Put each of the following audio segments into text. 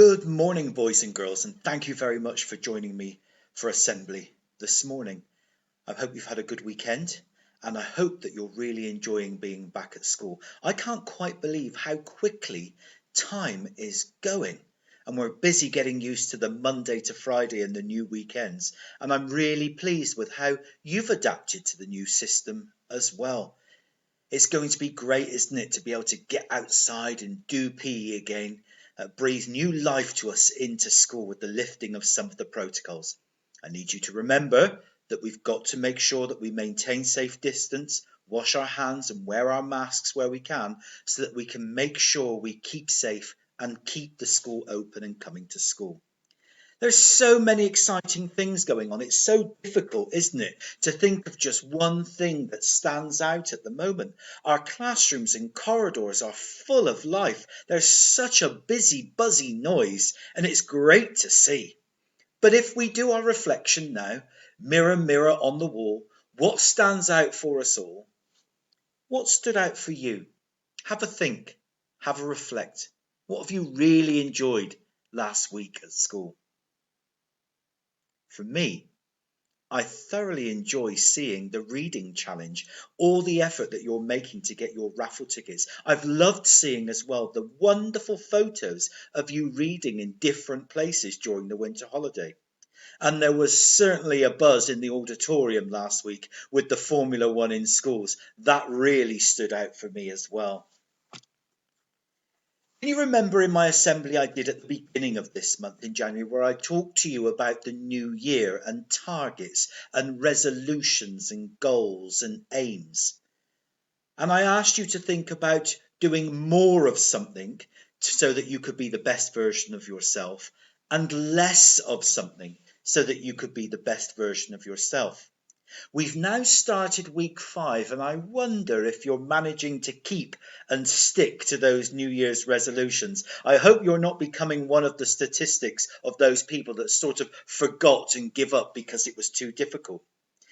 Good morning, boys and girls, and thank you very much for joining me for Assembly this morning. I hope you've had a good weekend, and I hope that you're really enjoying being back at school. I can't quite believe how quickly time is going, and we're busy getting used to the Monday to Friday and the new weekends, and I'm really pleased with how you've adapted to the new system as well. It's going to be great, isn't it, to be able to get outside and do PE again, breathe new life to us into school with the lifting of some of the protocols. I need you to remember that we've got to make sure that we maintain safe distance, wash our hands and wear our masks where we can, so that we can make sure we keep safe and keep the school open and coming to school. There's so many exciting things going on. It's so difficult, isn't it, to think of just one thing that stands out at the moment. Our classrooms and corridors are full of life. There's such a busy, buzzy noise, and it's great to see. But if we do our reflection now, mirror, mirror on the wall, what stands out for us all? What stood out for you? Have a think, have a reflect. What have you really enjoyed last week at school? For me, I thoroughly enjoy seeing the reading challenge, all the effort that you're making to get your raffle tickets. I've loved seeing as well the wonderful photos of you reading in different places during the winter holiday. And there was certainly a buzz in the auditorium last week with the Formula One in schools. That really stood out for me as well. Can you remember in my assembly I did at the beginning of this month in January, where I talked to you about the new year and targets and resolutions and goals and aims? And I asked you to think about doing more of something so that you could be the best version of yourself, and less of something so that you could be the best version of yourself. We've now started week 5, and I wonder if you're managing to keep and stick to those New Year's resolutions. I hope you're not becoming one of the statistics of those people that sort of forgot and give up because it was too difficult.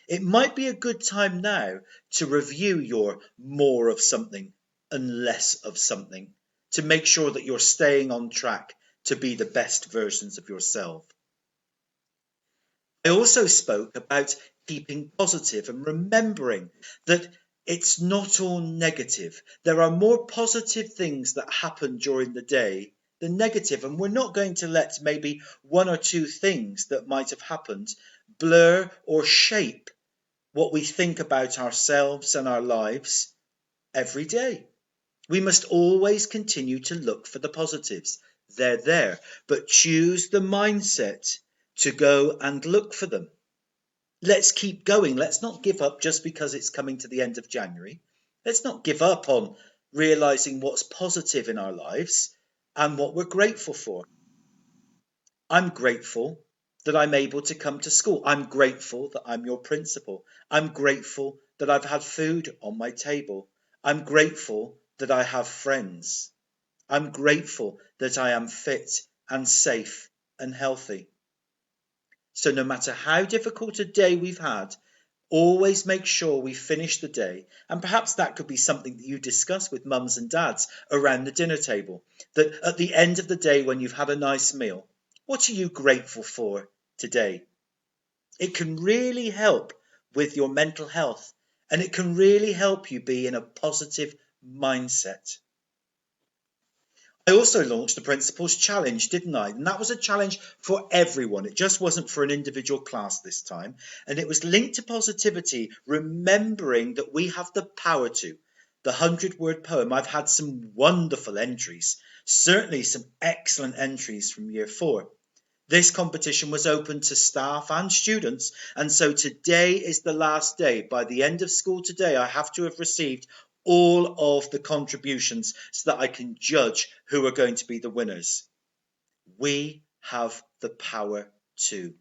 It might be a good time now to review your more of something and less of something, to make sure that you're staying on track to be the best versions of yourself. I also spoke about keeping positive and remembering that it's not all negative. There are more positive things that happen during the day than negative, and we're not going to let maybe one or two things that might have happened blur or shape what we think about ourselves and our lives every day. We must always continue to look for the positives. They're there, but choose the mindset to go and look for them. Let's keep going. Let's not give up just because it's coming to the end of January. Let's not give up on realizing what's positive in our lives and what we're grateful for. I'm grateful that I'm able to come to school. I'm grateful that I'm your principal. I'm grateful that I've had food on my table. I'm grateful that I have friends. I'm grateful that I am fit and safe and healthy. So no matter how difficult a day we've had, always make sure we finish the day. And perhaps that could be something that you discuss with mums and dads around the dinner table. That at the end of the day, when you've had a nice meal, what are you grateful for today? It can really help with your mental health, and it can really help you be in a positive mindset. I also launched the Principals Challenge, didn't I? And that was a challenge for everyone. It just wasn't for an individual class this time. And it was linked to positivity, remembering that we have the power to. The 100-word poem, I've had some wonderful entries, certainly some excellent entries from year 4. This competition was open to staff and students, and so today is the last day. By the end of school today, I have to have received all of the contributions so that I can judge who are going to be the winners. We have the power to.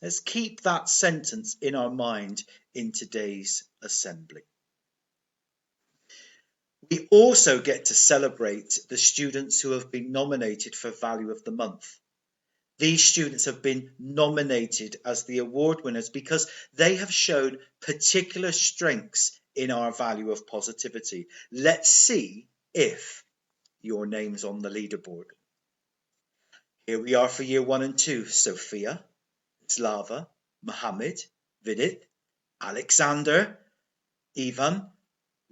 Let's keep that sentence in our mind in today's assembly. We also get to celebrate the students who have been nominated for Value of the Month. These students have been nominated as the award winners because they have shown particular strengths in our value of positivity. Let's see if your name's on the leaderboard. Here we are for year 1 and 2. Sophia, Slava, Mohammed, Vidit, Alexander, Ivan,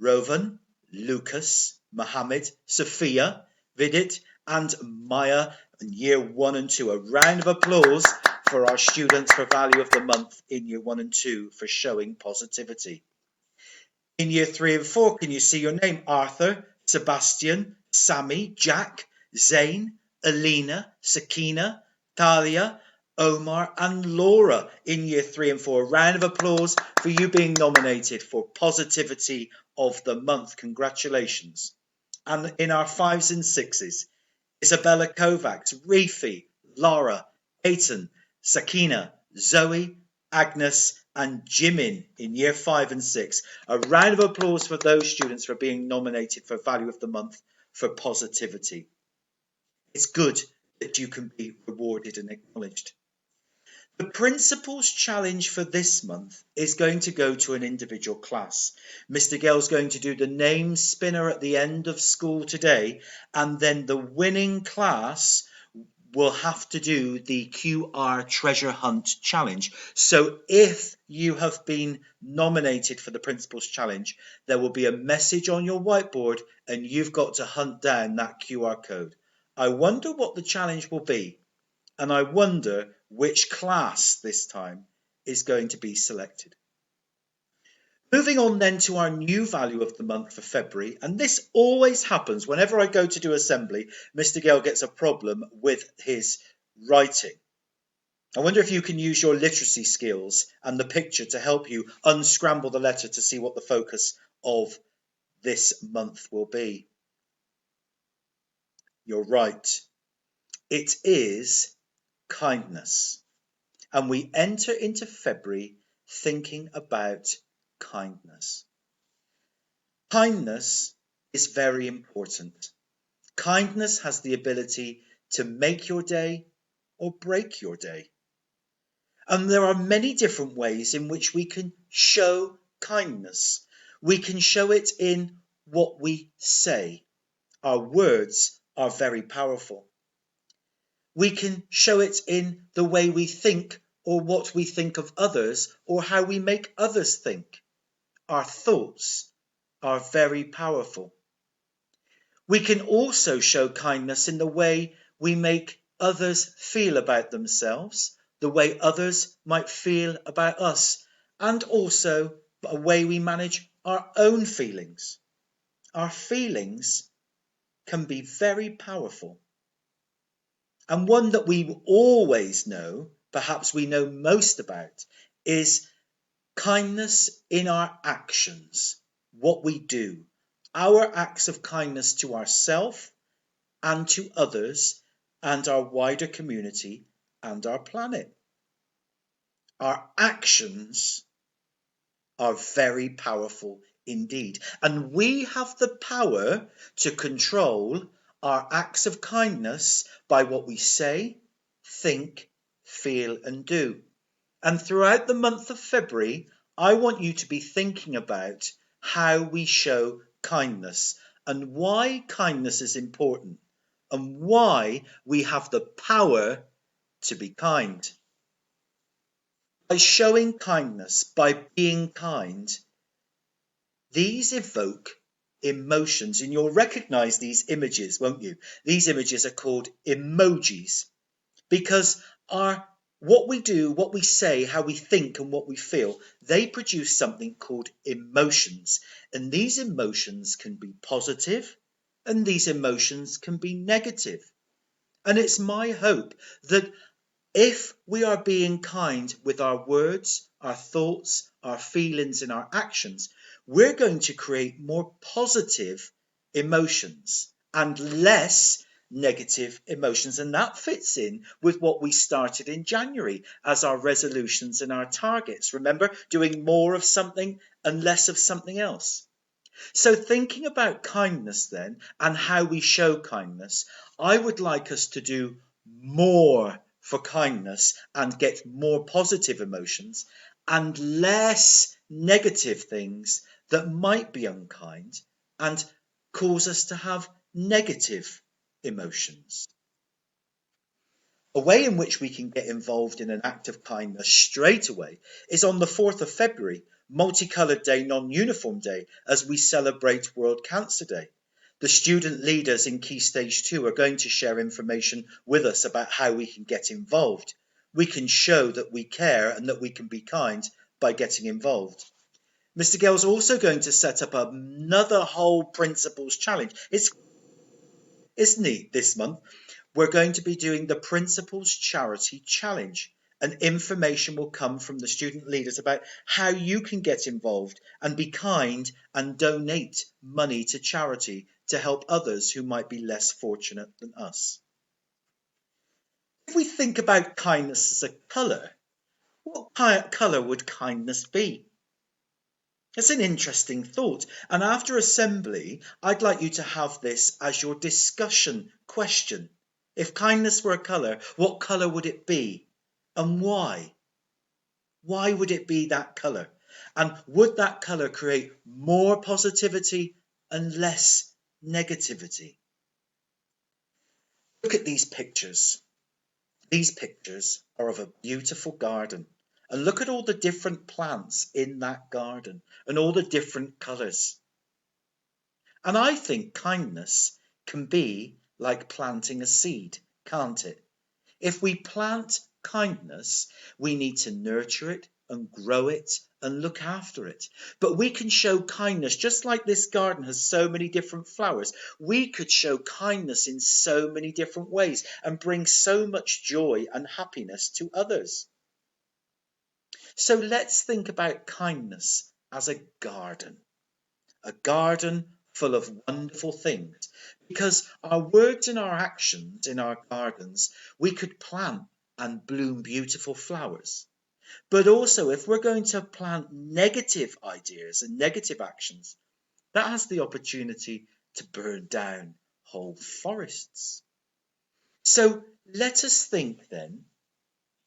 Rovan, Lucas, Mohammed, Sophia, Vidit, and Maya in year 1 and 2. A round of applause for our students for Value of the Month in year 1 and 2 for showing positivity. In year 3 and 4, can you see your name? Arthur, Sebastian, Sammy, Jack, Zane, Alina, Sakina, Talia, Omar, and Laura in year 3 and 4. A round of applause for you being nominated for Positivity of the Month. Congratulations. And in our 5s and 6s, Isabella Kovacs, Reefy, Laura, Peyton, Sakina, Zoe, Agnes, and Jimin in year 5 and 6. A round of applause for those students for being nominated for Value of the Month for positivity. It's good that you can be rewarded and acknowledged. The Principal's Challenge for this month is going to go to an individual class. Mr. Gale's going to do the name spinner at the end of school today, and then the winning class will have to do the QR Treasure Hunt Challenge. So if you have been nominated for the Principal's Challenge, there will be a message on your whiteboard and you've got to hunt down that QR code. I wonder what the challenge will be, and I wonder which class this time is going to be selected. Moving on then to our new value of the month for February, and this always happens whenever I go to do assembly. Mr. Gale gets a problem with his writing. I wonder if you can use your literacy skills and the picture to help you unscramble the letter to see what the focus of this month will be. You're right. It is kindness. And we enter into February thinking about kindness. Kindness is very important. Kindness has the ability to make your day or break your day. And there are many different ways in which we can show kindness. We can show it in what we say. Our words are very powerful. We can show it in the way we think or what we think of others or how we make others think. Our thoughts are very powerful. We can also show kindness in the way we make others feel about themselves, the way others might feel about us, and also a way we manage our own feelings. Our feelings can be very powerful. And one that we always know, perhaps we know most about, is kindness in our actions, what we do, our acts of kindness to ourselves and to others and our wider community and our planet. Our actions are very powerful indeed, and we have the power to control our acts of kindness by what we say, think, feel and do. And throughout the month of February, I want you to be thinking about how we show kindness and why kindness is important and why we have the power to be kind. By showing kindness, by being kind, these evoke emotions, and you'll recognize these images, won't you? These images are called emojis because what we do, what we say, how we think and what we feel, they produce something called emotions. And these emotions can be positive and these emotions can be negative. And it's my hope that if we are being kind with our words, our thoughts, our feelings and our actions, we're going to create more positive emotions and less negative emotions. And that fits in with what we started in January as our resolutions and our targets. Remember, doing more of something and less of something else. So thinking about kindness then and how we show kindness, I would like us to do more for kindness and get more positive emotions and less negative things that might be unkind and cause us to have negative emotions. A way in which we can get involved in an act of kindness straight away is on the 4th of February, Multicoloured Day, Non-Uniform Day, as we celebrate World Cancer Day. The student leaders in Key Stage 2 are going to share information with us about how we can get involved. We can show that we care and that we can be kind by getting involved. Mr. Gale's also going to set up another whole principles challenge. It's neat this month. We're going to be doing the Principals Charity Challenge, and information will come from the student leaders about how you can get involved and be kind and donate money to charity to help others who might be less fortunate than us. If we think about kindness as a colour, what colour would kindness be? It's an interesting thought, and after assembly, I'd like you to have this as your discussion question. If kindness were a colour, what colour would it be? And why? Why would it be that colour? And would that colour create more positivity and less negativity? Look at these pictures. These pictures are of a beautiful garden. And look at all the different plants in that garden and all the different colours. And I think kindness can be like planting a seed, can't it? If we plant kindness, we need to nurture it and grow it and look after it. But we can show kindness, just like this garden has so many different flowers. We could show kindness in so many different ways and bring so much joy and happiness to others. So let's think about kindness as a garden full of wonderful things. Because our words and our actions in our gardens, we could plant and bloom beautiful flowers. But also, if we're going to plant negative ideas and negative actions, that has the opportunity to burn down whole forests. So let us think then,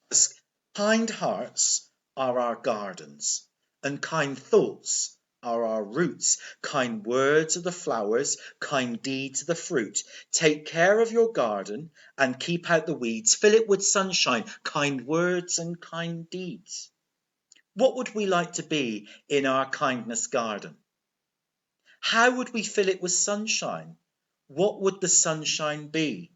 as kind hearts are our gardens, and kind thoughts are our roots. Kind words are the flowers, kind deeds are the fruit. Take care of your garden and keep out the weeds. Fill it with sunshine, kind words and kind deeds. What would we like to be in our kindness garden? How would we fill it with sunshine? What would the sunshine be?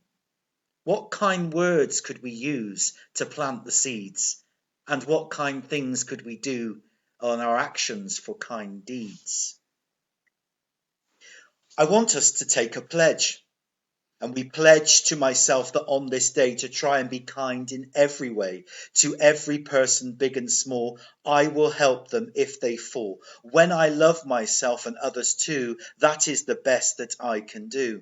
What kind words could we use to plant the seeds? And what kind things could we do on our actions for kind deeds? I want us to take a pledge. And we pledge to myself that on this day to try and be kind in every way to every person, big and small. I will help them if they fall. When I love myself and others too, that is the best that I can do.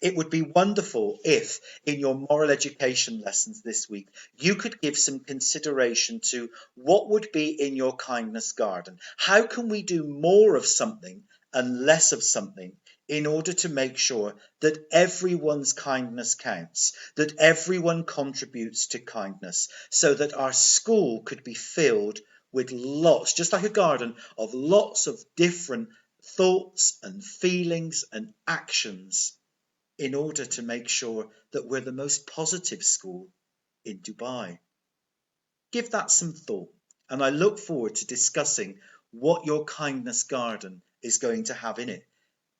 It would be wonderful if, in your moral education lessons this week, you could give some consideration to what would be in your kindness garden. How can we do more of something and less of something in order to make sure that everyone's kindness counts, that everyone contributes to kindness, so that our school could be filled with lots, just like a garden, of lots of different thoughts and feelings and actions in order to make sure that we're the most positive school in Dubai. Give that some thought, and I look forward to discussing what your kindness garden is going to have in it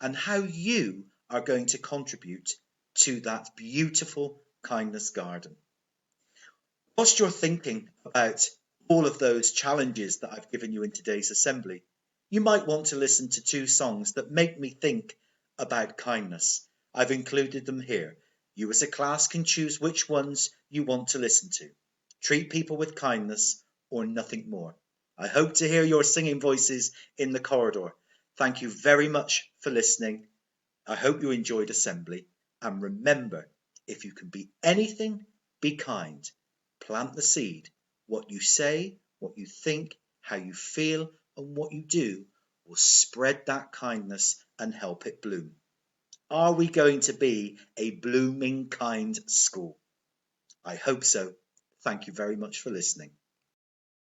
and how you are going to contribute to that beautiful kindness garden. Whilst you're thinking about all of those challenges that I've given you in today's assembly, you might want to listen to 2 songs that make me think about kindness. I've included them here. You as a class can choose which ones you want to listen to. Treat people with kindness or nothing more. I hope to hear your singing voices in the corridor. Thank you very much for listening. I hope you enjoyed assembly. And remember, if you can be anything, be kind. Plant the seed. What you say, what you think, how you feel, and what you do will spread that kindness and help it bloom. Are we going to be a blooming kind school? I hope so. Thank you very much for listening.